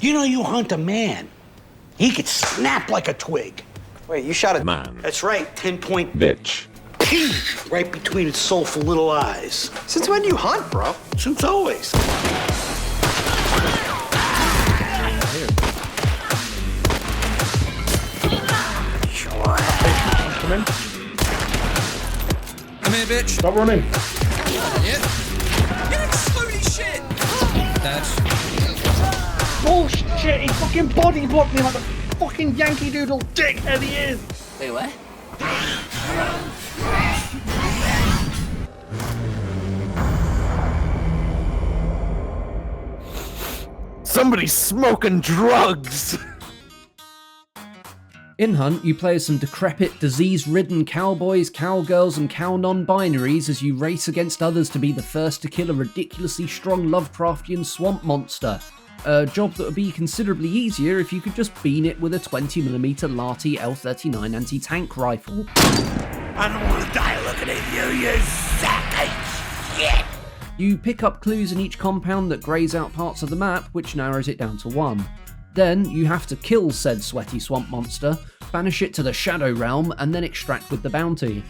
You know, you hunt a man, he could snap like a twig. Wait, you shot a man. That's right, 10-point Bitch. pea right between its soulful little eyes. Since when do you hunt, bro? Since always. Come in. Come here, bitch. Stop running. Yeah. Yeah, slowly shit. Dad. Bullshit, he fucking body blocked me like a fucking Yankee Doodle dickhead he is. Wait, what? Somebody's smoking drugs. In Hunt, you play as some decrepit, disease-ridden cowboys, cowgirls, and cow non-binaries as you race against others to be the first to kill a ridiculously strong Lovecraftian swamp monster. A job that would be considerably easier if you could just bean it with a 20mm Lati L39 anti-tank rifle. I don't want to die looking at you sack of shit. You pick up clues in each compound that greys out parts of the map, which narrows it down to one. Then, you have to kill said sweaty swamp monster, banish it to the Shadow Realm, and then extract with the bounty.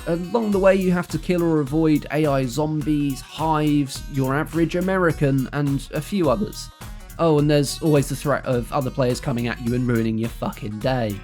Along the way, you have to kill or avoid AI zombies, hives, your average American, and a few others. Oh, and there's always the threat of other players coming at you and ruining your fucking day.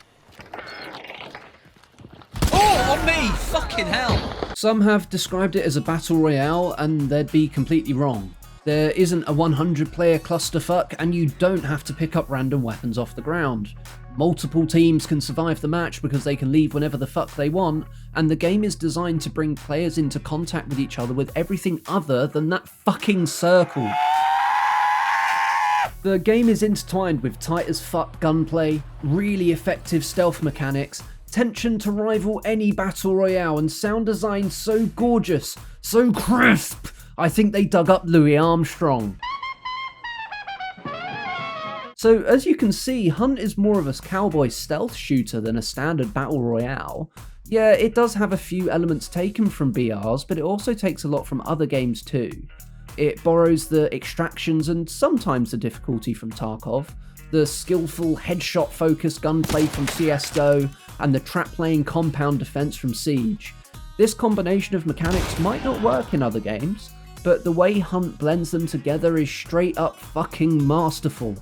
Oh, on me! Fucking hell! Some have described it as a battle royale, and they'd be completely wrong. There isn't a 100-player clusterfuck, and you don't have to pick up random weapons off the ground. Multiple teams can survive the match because they can leave whenever the fuck they want, and the game is designed to bring players into contact with each other with everything other than that fucking circle. The game is intertwined with tight as fuck gunplay, really effective stealth mechanics, tension to rival any battle royale, and sound design so gorgeous, so crisp, I think they dug up Louis Armstrong. So as you can see, Hunt is more of a cowboy stealth shooter than a standard battle royale. Yeah, it does have a few elements taken from BRs, but it also takes a lot from other games too. It borrows the extractions and sometimes the difficulty from Tarkov, the skillful headshot-focused gunplay from CSGO, and the trap-laying compound defense from Siege. This combination of mechanics might not work in other games, but the way Hunt blends them together is straight up fucking masterful.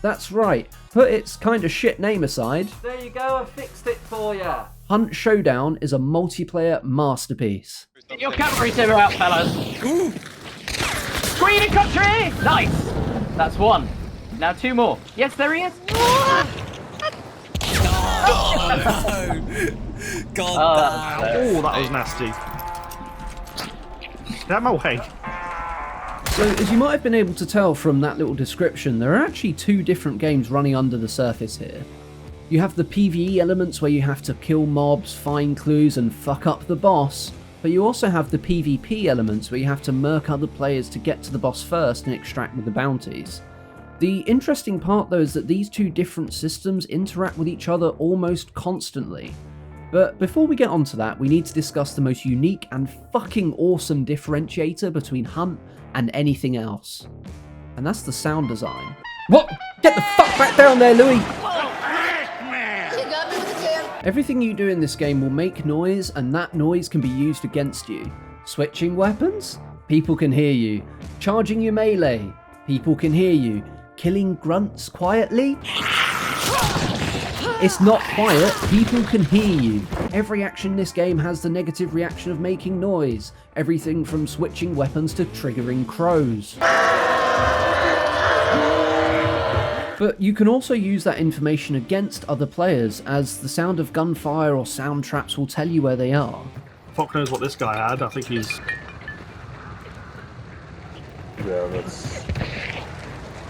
That's right, put its kinda shit name aside. There you go, I fixed it for ya. Hunt Showdown is a multiplayer masterpiece. Get your cavalry saber out, fellas. Ooh. Green infantry! Nice! That's one. Now two more. Yes, there he is. Oh, no. God damn. Oh, that was nasty. Get out of my way. So, as you might have been able to tell from that little description, there are actually two different games running under the surface here. You have the PvE elements where you have to kill mobs, find clues, and fuck up the boss, but you also have the PvP elements where you have to murk other players to get to the boss first and extract with the bounties. The interesting part though is that these two different systems interact with each other almost constantly. But before we get onto that, we need to discuss the most unique and fucking awesome differentiator between Hunt and anything else. And that's the sound design. What? Get the fuck back down there, Louis! Everything you do in this game will make noise, and that noise can be used against you. Switching weapons? People can hear you. Charging your melee? People can hear you. Killing grunts quietly? It's not quiet, people can hear you. Every action in this game has the negative reaction of making noise. Everything from switching weapons to triggering crows. But you can also use that information against other players, as the sound of gunfire or sound traps will tell you where they are. Fuck knows what this guy had. I think he's... Yeah, that's...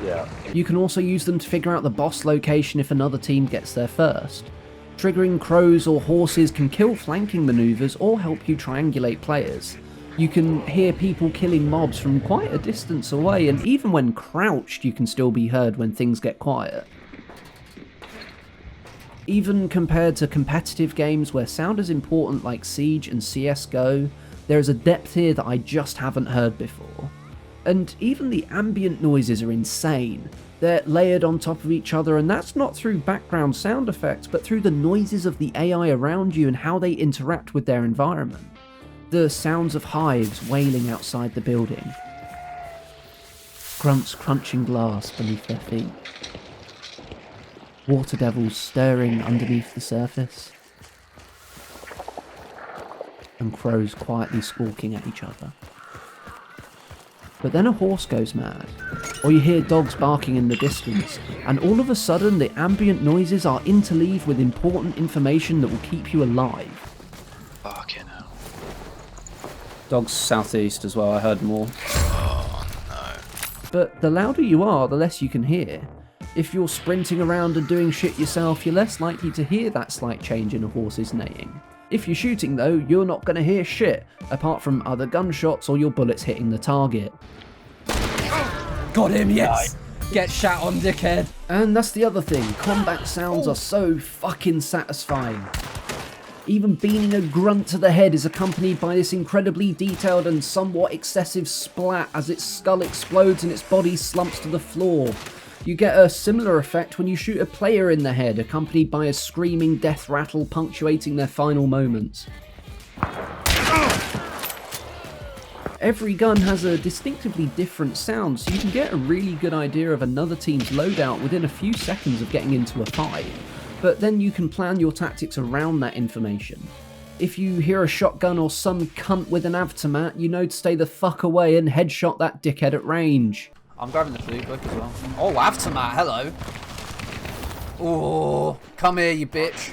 Yeah. You can also use them to figure out the boss location if another team gets there first. Triggering crows or horses can kill flanking maneuvers or help you triangulate players. You can hear people killing mobs from quite a distance away, and even when crouched you can still be heard when things get quiet. Even compared to competitive games where sound is important like Siege and CSGO, there is a depth here that I just haven't heard before. And even the ambient noises are insane. They're layered on top of each other, and that's not through background sound effects, but through the noises of the AI around you and how they interact with their environment. The sounds of hives wailing outside the building. Grunts crunching glass beneath their feet. Water devils stirring underneath the surface. And crows quietly squawking at each other. But then a horse goes mad, or you hear dogs barking in the distance, and all of a sudden the ambient noises are interleaved with important information that will keep you alive. Fucking hell. Dogs southeast as well, I heard more. Oh no. But the louder you are, the less you can hear. If you're sprinting around and doing shit yourself, you're less likely to hear that slight change in a horse's neighing. If you're shooting though, you're not going to hear shit, apart from other gunshots or your bullets hitting the target. Got him, yes! Get shot on, dickhead. And that's the other thing, combat sounds are so fucking satisfying. Even beaning a grunt to the head is accompanied by this incredibly detailed and somewhat excessive splat as its skull explodes and its body slumps to the floor. You get a similar effect when you shoot a player in the head, accompanied by a screaming death rattle punctuating their final moments. Every gun has a distinctively different sound, so you can get a really good idea of another team's loadout within a few seconds of getting into a fight. But then you can plan your tactics around that information. If you hear a shotgun or some cunt with an avtomat, you know to stay the fuck away and headshot that dickhead at range. I'm grabbing the flute book as well. Oh, Aftermath, hello. Oh, come here, you bitch.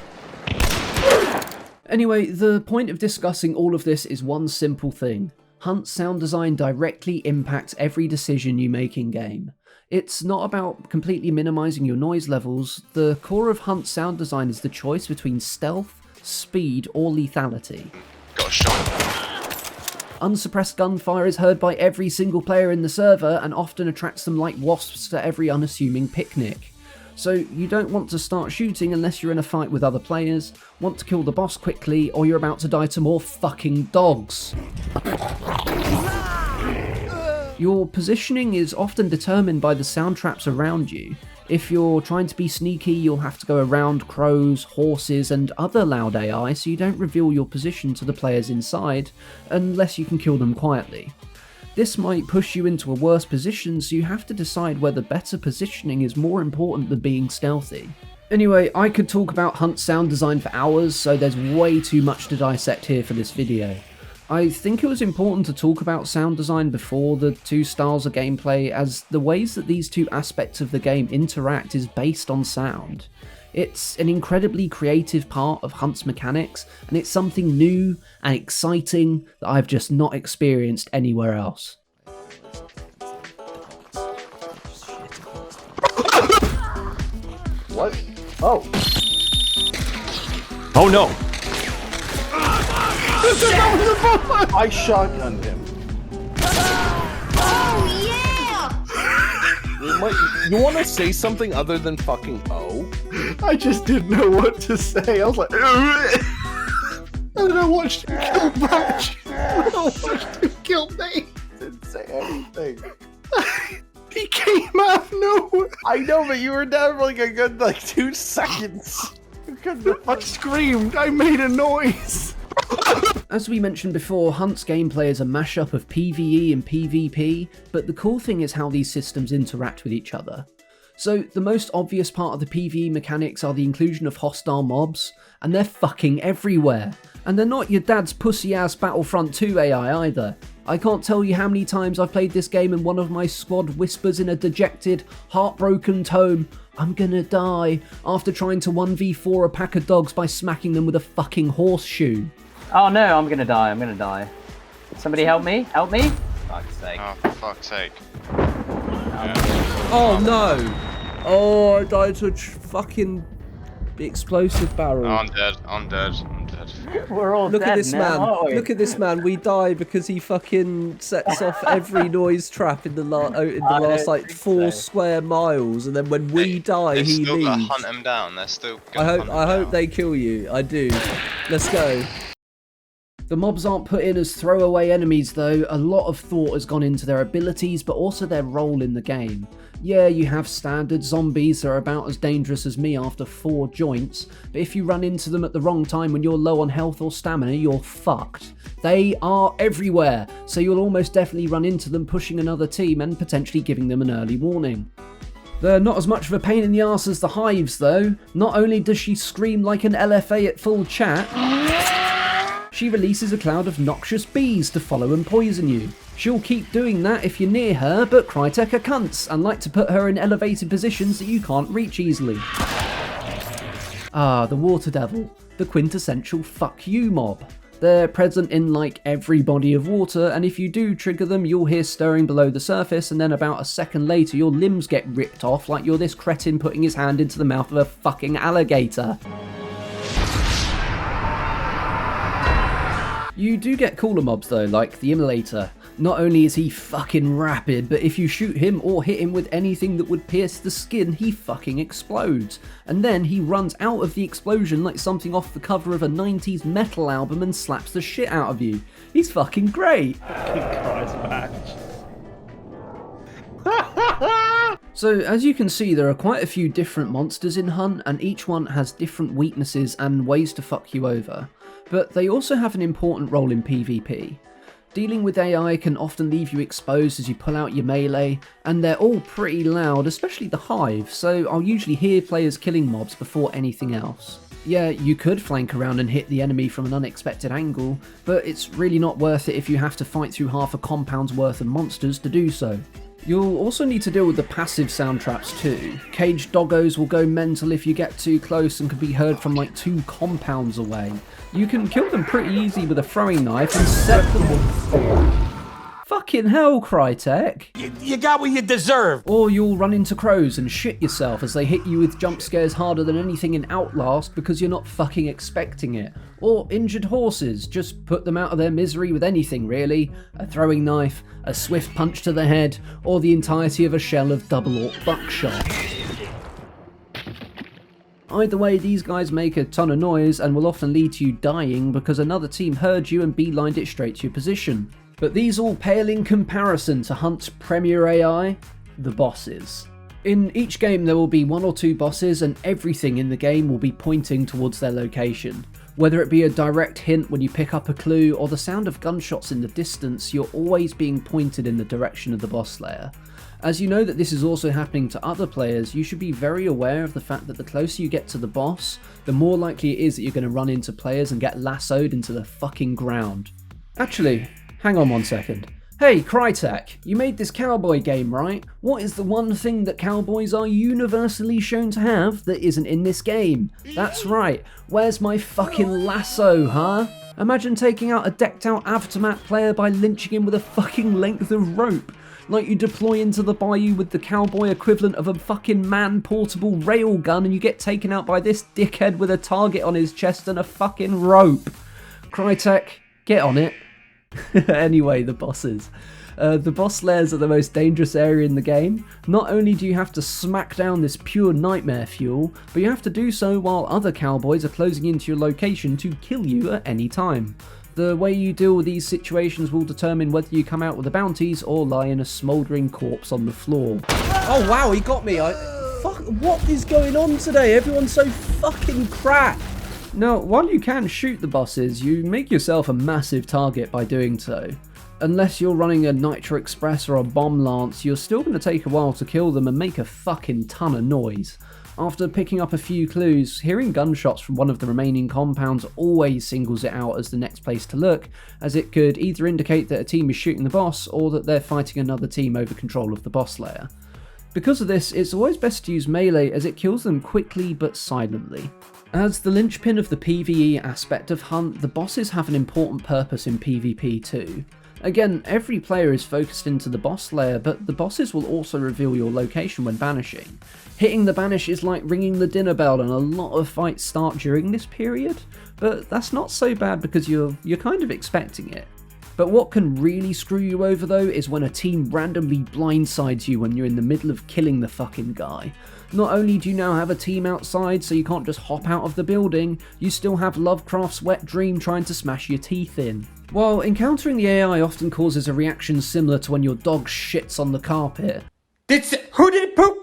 Anyway, the point of discussing all of this is one simple thing. Hunt's sound design directly impacts every decision you make in-game. It's not about completely minimizing your noise levels. The core of Hunt's sound design is the choice between stealth, speed, or lethality. Got a shot. Unsuppressed gunfire is heard by every single player in the server and often attracts them like wasps to every unassuming picnic. So you don't want to start shooting unless you're in a fight with other players, want to kill the boss quickly, or you're about to die to more fucking dogs. Your positioning is often determined by the sound traps around you. If you're trying to be sneaky, you'll have to go around crows, horses, and other loud AI so you don't reveal your position to the players inside, unless you can kill them quietly. This might push you into a worse position, so you have to decide whether better positioning is more important than being stealthy. Anyway, I could talk about Hunt's sound design for hours, so there's way too much to dissect here for this video. I think it was important to talk about sound design before the two styles of gameplay, as the ways that these two aspects of the game interact is based on sound. It's an incredibly creative part of Hunt's mechanics, and it's something new and exciting that I've just not experienced anywhere else. What? Oh. Oh no! I shotgunned him. Oh, yeah! You want to say something other than fucking oh? I just didn't know what to say. I was like, and then I watched him kill Batch. I watched him kill me. Didn't say anything. He came out of nowhere. I know, but you were down for like a good 2 seconds. You couldn't. I screamed. I made a noise. As we mentioned before, Hunt's gameplay is a mashup of PvE and PvP, but the cool thing is how these systems interact with each other. So the most obvious part of the PvE mechanics are the inclusion of hostile mobs, and they're fucking everywhere. And they're not your dad's pussy-ass Battlefront 2 AI either. I can't tell you how many times I've played this game and one of my squad whispers in a dejected, heartbroken tone, "I'm gonna die," after trying to 1v4 a pack of dogs by smacking them with a fucking horseshoe. Oh no, I'm gonna die, I'm gonna die. Somebody help me, help me! Fuck's sake. Oh, for fuck's sake. Oh no! Oh, I died to a fucking explosive barrel. Oh, I'm dead. I'm dead. I'm dead. We're all Look dead at this now, man. aren't we? Look at this man. We die because he fucking sets off every noise trap in the last like 4 square miles, and then when we die, They've he still got to leaves. hunt him down. They're still I gonna hope hunt him I hope down. they kill you. I do. Let's go. The mobs aren't put in as throwaway enemies though, a lot of thought has gone into their abilities but also their role in the game. Yeah, you have standard zombies that are about as dangerous as me after 4 joints, but if you run into them at the wrong time when you're low on health or stamina, you're fucked. They are everywhere, so you'll almost definitely run into them pushing another team and potentially giving them an early warning. They're not as much of a pain in the arse as the hives though. Not only does she scream like an LFA at full chat, she releases a cloud of noxious bees to follow and poison you. She'll keep doing that if you're near her, but Crytek are cunts and like to put her in elevated positions that you can't reach easily. Ah, the Water Devil, the quintessential fuck you mob. They're present in like every body of water, and if you do trigger them, you'll hear stirring below the surface, and then about a second later your limbs get ripped off like you're this cretin putting his hand into the mouth of a fucking alligator. You do get cooler mobs though, like the Immolator. Not only is he fucking rapid, but if you shoot him or hit him with anything that would pierce the skin, he fucking explodes. And then he runs out of the explosion like something off the cover of a 90s metal album and slaps the shit out of you. He's fucking great. So as you can see, there are quite a few different monsters in Hunt, and each one has different weaknesses and ways to fuck you over. But they also have an important role in PvP. Dealing with AI can often leave you exposed as you pull out your melee, and they're all pretty loud, especially the hive, so I'll usually hear players killing mobs before anything else. Yeah, you could flank around and hit the enemy from an unexpected angle, but it's really not worth it if you have to fight through half a compound's worth of monsters to do so. You'll also need to deal with the passive sound traps too. Caged doggos will go mental if you get too close and can be heard from like 2 compounds away. You can kill them pretty easy with a throwing knife and set them... Fucking hell, Crytek! You got what you deserve! Or you'll run into crows and shit yourself as they hit you with jump scares harder than anything in Outlast because you're not fucking expecting it. Or injured horses, just put them out of their misery with anything really. A throwing knife, a swift punch to the head, or the entirety of a shell of double-aught buckshot. Either way, these guys make a ton of noise and will often lead to you dying because another team heard you and beelined it straight to your position. But these all pale in comparison to Hunt's premier AI, the bosses. In each game there will be 1 or 2 bosses and everything in the game will be pointing towards their location. Whether it be a direct hint when you pick up a clue or the sound of gunshots in the distance, you're always being pointed in the direction of the boss slayer. As you know that this is also happening to other players, you should be very aware of the fact that the closer you get to the boss, the more likely it is that you're going to run into players and get lassoed into the fucking ground. Actually, hang on one second. Hey, Crytek, you made this cowboy game, right? What is the one thing that cowboys are universally shown to have that isn't in this game? That's right, where's my fucking lasso, huh? Imagine taking out a decked out Aftermath player by lynching him with a fucking length of rope. Like you deploy into the bayou with the cowboy equivalent of a fucking man-portable railgun and you get taken out by this dickhead with a target on his chest and a fucking rope. Crytek, get on it. Anyway, the bosses. The boss slayers are the most dangerous area in the game. Not only do you have to smack down this pure nightmare fuel, but you have to do so while other cowboys are closing into your location to kill you at any time. The way you deal with these situations will determine whether you come out with the bounties or lie in a smouldering corpse on the floor. Oh wow, he got me. Fuck, what is going on today? Everyone's so fucking crap. Now, while you can shoot the bosses, you make yourself a massive target by doing so. Unless you're running a Nitro Express or a Bomb Lance, you're still going to take a while to kill them and make a fucking ton of noise. After picking up a few clues, hearing gunshots from one of the remaining compounds always singles it out as the next place to look, as it could either indicate that a team is shooting the boss or that they're fighting another team over control of the boss layer. Because of this, it's always best to use melee as it kills them quickly but silently. As the linchpin of the PvE aspect of Hunt, the bosses have an important purpose in PvP too. Again, every player is focused into the boss layer, but the bosses will also reveal your location when banishing. Hitting the banish is like ringing the dinner bell, and a lot of fights start during this period, but that's not so bad because you're kind of expecting it. But what can really screw you over though is when a team randomly blindsides you when you're in the middle of killing the fucking guy. Not only do you now have a team outside so you can't just hop out of the building, you still have Lovecraft's wet dream trying to smash your teeth in. While encountering the AI often causes a reaction similar to when your dog shits on the carpet, Who did poop?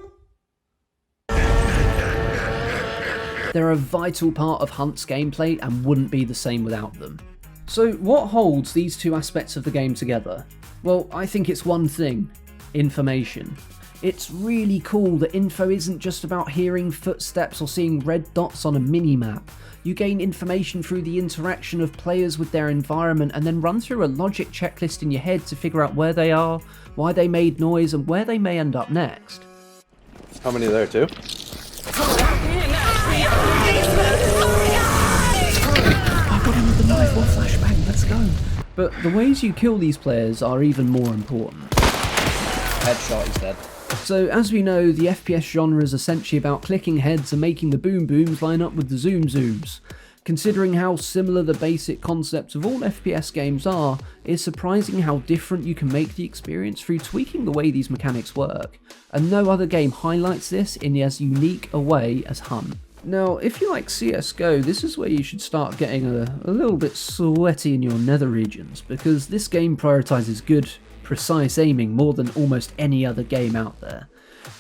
they're a vital part of Hunt's gameplay and wouldn't be the same without them. So what holds these two aspects of the game together? Well, I think it's one thing: information. It's really cool that info isn't just about hearing footsteps or seeing red dots on a mini-map. You gain information through the interaction of players with their environment and then run through a logic checklist in your head to figure out where they are, why they made noise, and where they may end up next. How many there, too? I got him with the knife, what flashbang, let's go. But the ways you kill these players are even more important. Headshot, he's dead. So as we know, the FPS genre is essentially about clicking heads and making the boom booms line up with the zoom zooms. Considering how similar the basic concepts of all FPS games are, it's surprising how different you can make the experience through tweaking the way these mechanics work, and no other game highlights this in as unique a way as Hunt. Now, if you like CSGO, this is where you should start getting a little bit sweaty in your nether regions, because this game prioritizes good, precise aiming more than almost any other game out there.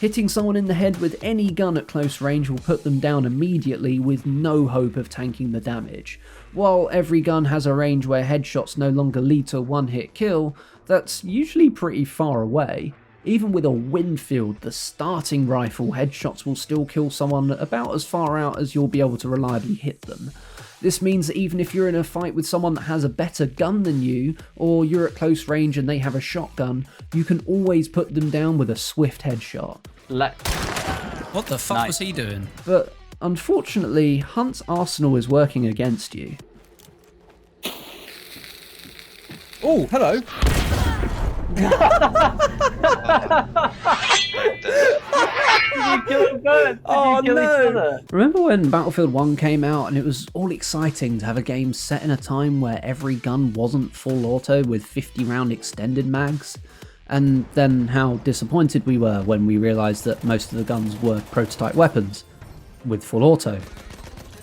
Hitting someone in the head with any gun at close range will put them down immediately with no hope of tanking the damage. While every gun has a range where headshots no longer lead to a one-hit kill, that's usually pretty far away. Even with a Winfield, the starting rifle, headshots will still kill someone about as far out as you'll be able to reliably hit them. This means that even if you're in a fight with someone that has a better gun than you, or you're at close range and they have a shotgun, you can always put them down with a swift headshot. What the fuck was he doing? But unfortunately, Hunt's arsenal is working against you. Oh, hello. You killed them both. Oh, Did you kill each no. other? Remember when Battlefield 1 came out and it was all exciting to have a game set in a time where every gun wasn't full auto with 50 round extended mags? And then how disappointed we were when we realised that most of the guns were prototype weapons with full auto.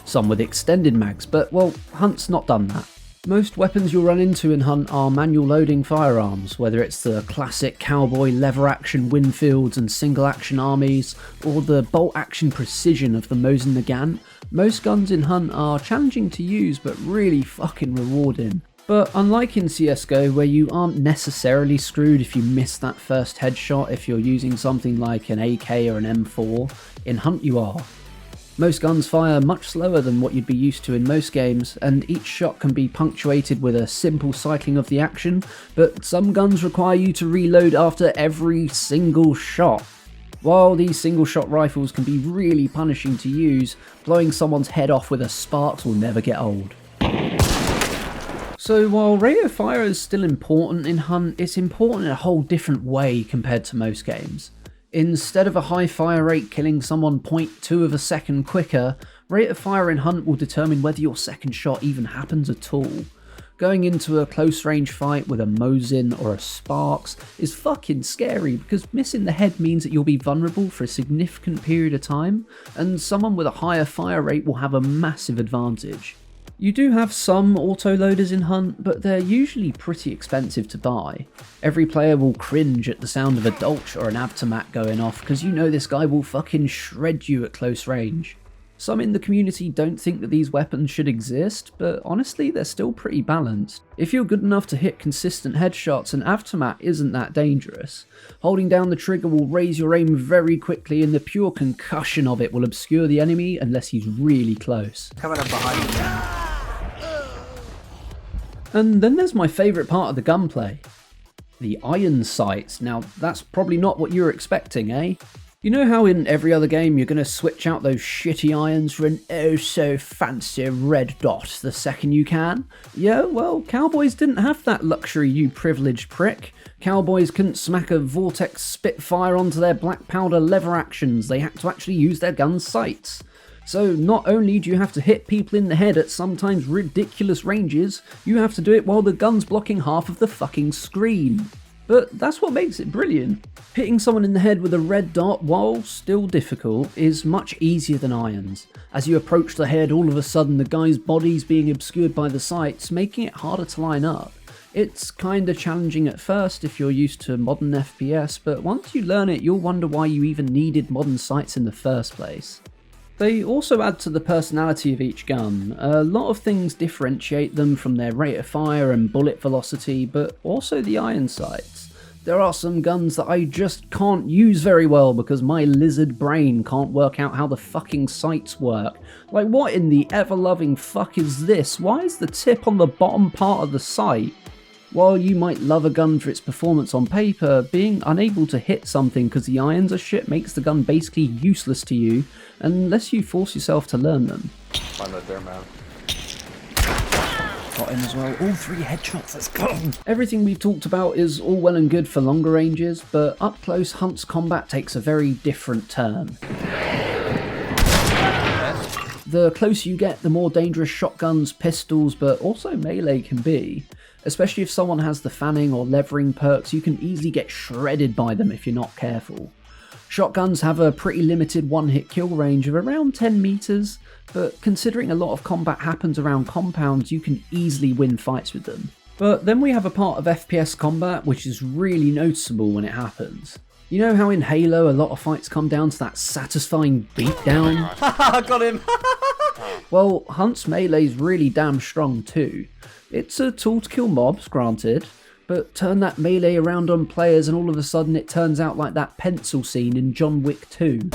Some with extended mags, but well, Hunt's not done that. Most weapons you'll run into in Hunt are manual loading firearms, whether it's the classic cowboy lever action Winfields and single action armies, or the bolt action precision of the Mosin Nagant. Most guns in Hunt are challenging to use but really fucking rewarding. But unlike in CSGO, where you aren't necessarily screwed if you miss that first headshot if you're using something like an AK or an M4, in Hunt you are. Most guns fire much slower than what you'd be used to in most games, and each shot can be punctuated with a simple cycling of the action, but some guns require you to reload after every single shot. While these single shot rifles can be really punishing to use, blowing someone's head off with a Sparks will never get old. So while rate of fire is still important in Hunt, it's important in a whole different way compared to most games. Instead of a high fire rate killing someone 0.2 of a second quicker, rate of fire in Hunt will determine whether your second shot even happens at all. Going into a close range fight with a Mosin or a Sparks is fucking scary because missing the head means that you'll be vulnerable for a significant period of time, and someone with a higher fire rate will have a massive advantage. You do have some autoloaders in Hunt, but they're usually pretty expensive to buy. Every player will cringe at the sound of a Dolch or an Avtomat going off because you know this guy will fucking shred you at close range. Some in the community don't think that these weapons should exist, but honestly they're still pretty balanced. If you're good enough to hit consistent headshots, an Avtomat isn't that dangerous. Holding down the trigger will raise your aim very quickly and the pure concussion of it will obscure the enemy unless he's really close. Coming up behind you. And then there's my favourite part of the gunplay. The iron sights. Now, that's probably not what you were expecting, eh? You know how in every other game you're going to switch out those shitty irons for an oh so fancy red dot the second you can? Yeah, well, Cowboys didn't have that luxury, you privileged prick. Cowboys couldn't smack a Vortex Spitfire onto their black powder lever actions, they had to actually use their gun's sights. So not only do you have to hit people in the head at sometimes ridiculous ranges, you have to do it while the gun's blocking half of the fucking screen. But that's what makes it brilliant. Hitting someone in the head with a red dot, while still difficult, is much easier than irons. As you approach the head, all of a sudden the guy's body's being obscured by the sights, making it harder to line up. It's kinda challenging at first if you're used to modern FPS, but once you learn it, you'll wonder why you even needed modern sights in the first place. They also add to the personality of each gun. A lot of things differentiate them from their rate of fire and bullet velocity, but also the iron sights. There are some guns that I just can't use very well because my lizard brain can't work out how the fucking sights work. Like, what in the ever-loving fuck is this? Why is the tip on the bottom part of the sight? While you might love a gun for its performance on paper, being unable to hit something because the irons are shit makes the gun basically useless to you unless you force yourself to learn them. Find that there, man. Got him as well. All 3 headshots, let's go! Everything we've talked about is all well and good for longer ranges, but up close Hunt's combat takes a very different turn. The closer you get, the more dangerous shotguns, pistols, but also melee can be. Especially if someone has the fanning or levering perks, you can easily get shredded by them if you're not careful. Shotguns have a pretty limited one-hit kill range of around 10 meters, but considering a lot of combat happens around compounds, you can easily win fights with them. But then we have a part of FPS combat which is really noticeable when it happens. You know how in Halo a lot of fights come down to that satisfying beatdown? I got him. Well, Hunt's melee's really damn strong too. It's a tool to kill mobs, granted, but turn that melee around on players and all of a sudden it turns out like that pencil scene in John Wick 2.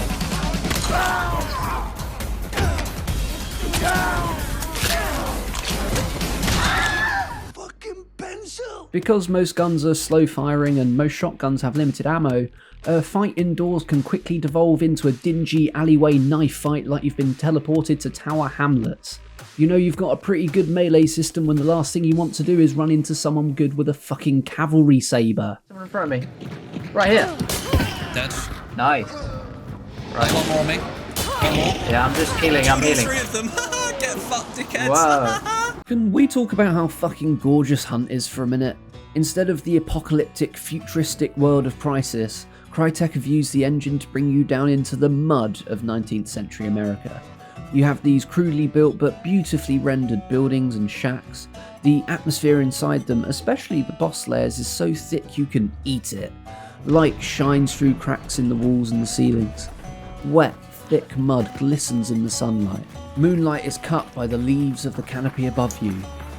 Fucking pencil! Because most guns are slow firing and most shotguns have limited ammo, a fight indoors can quickly devolve into a dingy alleyway knife fight like you've been teleported to Tower Hamlets. You know you've got a pretty good melee system when the last thing you want to do is run into someone good with a fucking cavalry saber. Someone in front of me. Right here. Dead. Nice. Right. One more on me. One more. Yeah, I'm just healing. I'm healing. 3 of them. Get fucked, dickheads. Wow. Can we talk about how fucking gorgeous Hunt is for a minute? Instead of the apocalyptic, futuristic world of Crysis, Crytek have used the engine to bring you down into the mud of 19th century America. You have these crudely built but beautifully rendered buildings and shacks. The atmosphere inside them, especially the boss layers, is so thick you can eat it. Light shines through cracks in the walls and the ceilings. Wet, thick mud glistens in the sunlight. Moonlight is cut by the leaves of the canopy above you,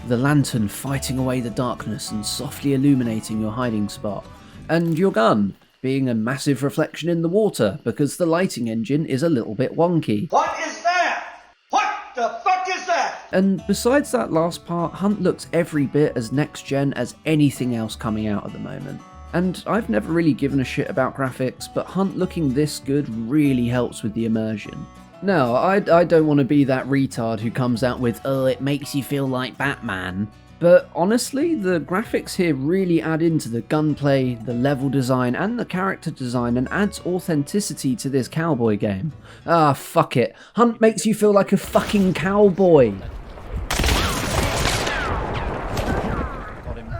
the lantern fighting away the darkness and softly illuminating your hiding spot. And your gun, being a massive reflection in the water because the lighting engine is a little bit wonky. What is that? What the fuck is that? And besides that last part, Hunt looks every bit as next gen as anything else coming out at the moment. And I've never really given a shit about graphics, but Hunt looking this good really helps with the immersion. No, I don't want to be that retard who comes out with, oh, it makes you feel like Batman. But honestly, the graphics here really add into the gunplay, the level design, and the character design and adds authenticity to this cowboy game. Ah, fuck it. Hunt makes you feel like a fucking cowboy. Got him.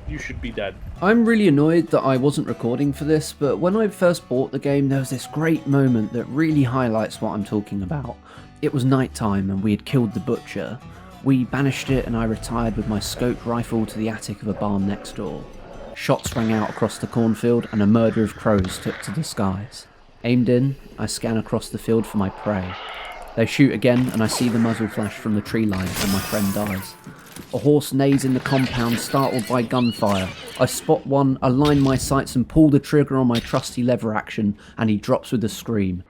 You should be dead. I'm really annoyed that I wasn't recording for this, but when I first bought the game, there was this great moment that really highlights what I'm talking about. It was night time and we had killed the butcher. We banished it and I retired with my scoped rifle to the attic of a barn next door. Shots rang out across the cornfield and a murder of crows took to the skies. Aimed in, I scan across the field for my prey. They shoot again and I see the muzzle flash from the tree line and my friend dies. A horse neighs in the compound, startled by gunfire. I spot one, align my sights and pull the trigger on my trusty lever action and he drops with a scream.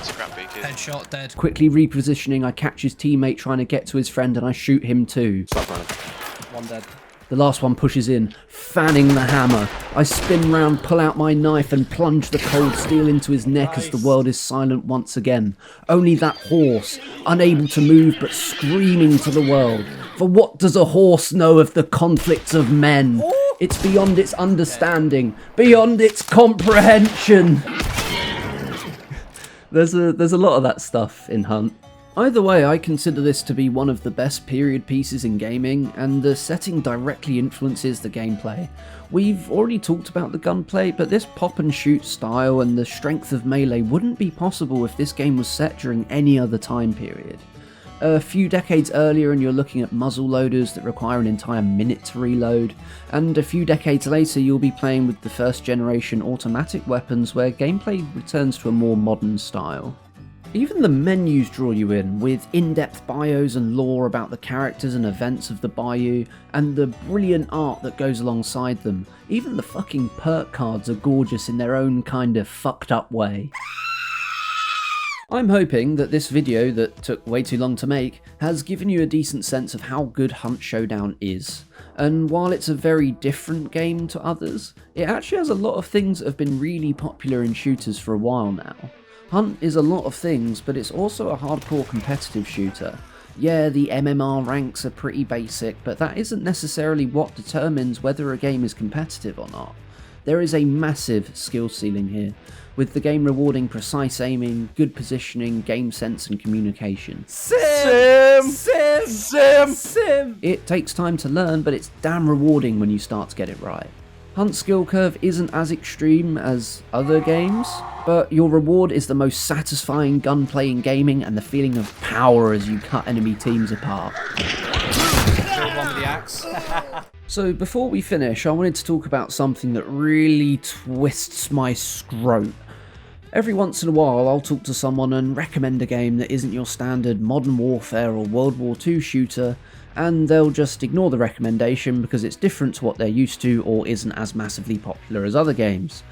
Scrappy kid. Headshot, dead. Quickly repositioning, I catch his teammate trying to get to his friend and I shoot him too. Stop running. One dead. The last one pushes in, fanning the hammer. I spin round, pull out my knife and plunge the cold steel into his neck as the world is silent once again. Only that horse, unable to move but screaming to the world. For what does a horse know of the conflicts of men? It's beyond its understanding, beyond its comprehension. There's a lot of that stuff in Hunt. Either way, I consider this to be one of the best period pieces in gaming, and the setting directly influences the gameplay. We've already talked about the gunplay, but this pop and shoot style and the strength of melee wouldn't be possible if this game was set during any other time period. A few decades earlier and you're looking at muzzle loaders that require an entire minute to reload, and a few decades later you'll be playing with the first generation automatic weapons where gameplay returns to a more modern style. Even the menus draw you in, with in-depth bios and lore about the characters and events of the bayou, and the brilliant art that goes alongside them. Even the fucking perk cards are gorgeous in their own kind of fucked up way. I'm hoping that this video, that took way too long to make, has given you a decent sense of how good Hunt Showdown is. And while it's a very different game to others, it actually has a lot of things that have been really popular in shooters for a while now. Hunt is a lot of things, but it's also a hardcore competitive shooter. Yeah, the MMR ranks are pretty basic, but that isn't necessarily what determines whether a game is competitive or not. There is a massive skill ceiling here, with the game rewarding precise aiming, good positioning, game sense and communication. Sim! It takes time to learn, but it's damn rewarding when you start to get it right. Hunt's skill curve isn't as extreme as other games, but your reward is the most satisfying gunplay in gaming and the feeling of power as you cut enemy teams apart. Killed one with the axe. So before we finish, I wanted to talk about something that really twists my scrote. Every once in a while I'll talk to someone and recommend a game that isn't your standard Modern Warfare or World War II shooter, and they'll just ignore the recommendation because it's different to what they're used to or isn't as massively popular as other games.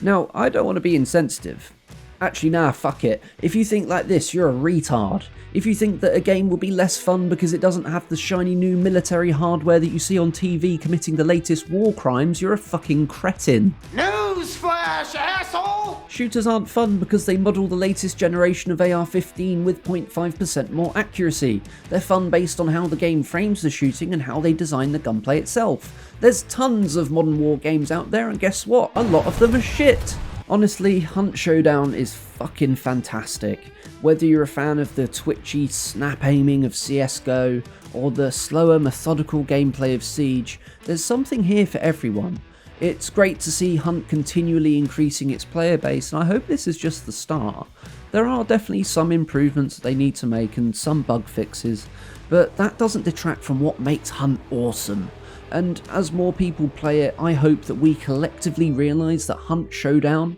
Now, I don't want to be insensitive. Actually, nah, fuck it. If you think like this, you're a retard. If you think that a game will be less fun because it doesn't have the shiny new military hardware that you see on TV committing the latest war crimes, you're a fucking cretin. Newsflash, asshole! Shooters aren't fun because they model the latest generation of AR-15 with 0.5% more accuracy. They're fun based on how the game frames the shooting and how they design the gunplay itself. There's tons of modern war games out there, and guess what? A lot of them are shit. Honestly, Hunt Showdown is fucking fantastic. Whether you're a fan of the twitchy snap aiming of CSGO, or the slower methodical gameplay of Siege, there's something here for everyone. It's great to see Hunt continually increasing its player base, and I hope this is just the start. There are definitely some improvements that they need to make and some bug fixes, but that doesn't detract from what makes Hunt awesome. And as more people play it, I hope that we collectively realise that Hunt Showdown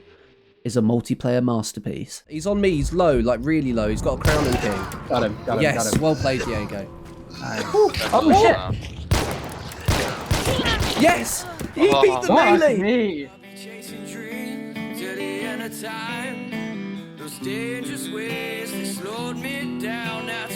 is a multiplayer masterpiece. He's on me, he's low, like really low. He's got a crown and king. Got him, got him, Yes, got him. well played, Diego. Oh shit! Yes! He beat the Fuck melee! me! Chasing dreams till the end of time. Those dangerous ways, they slowed me down. Now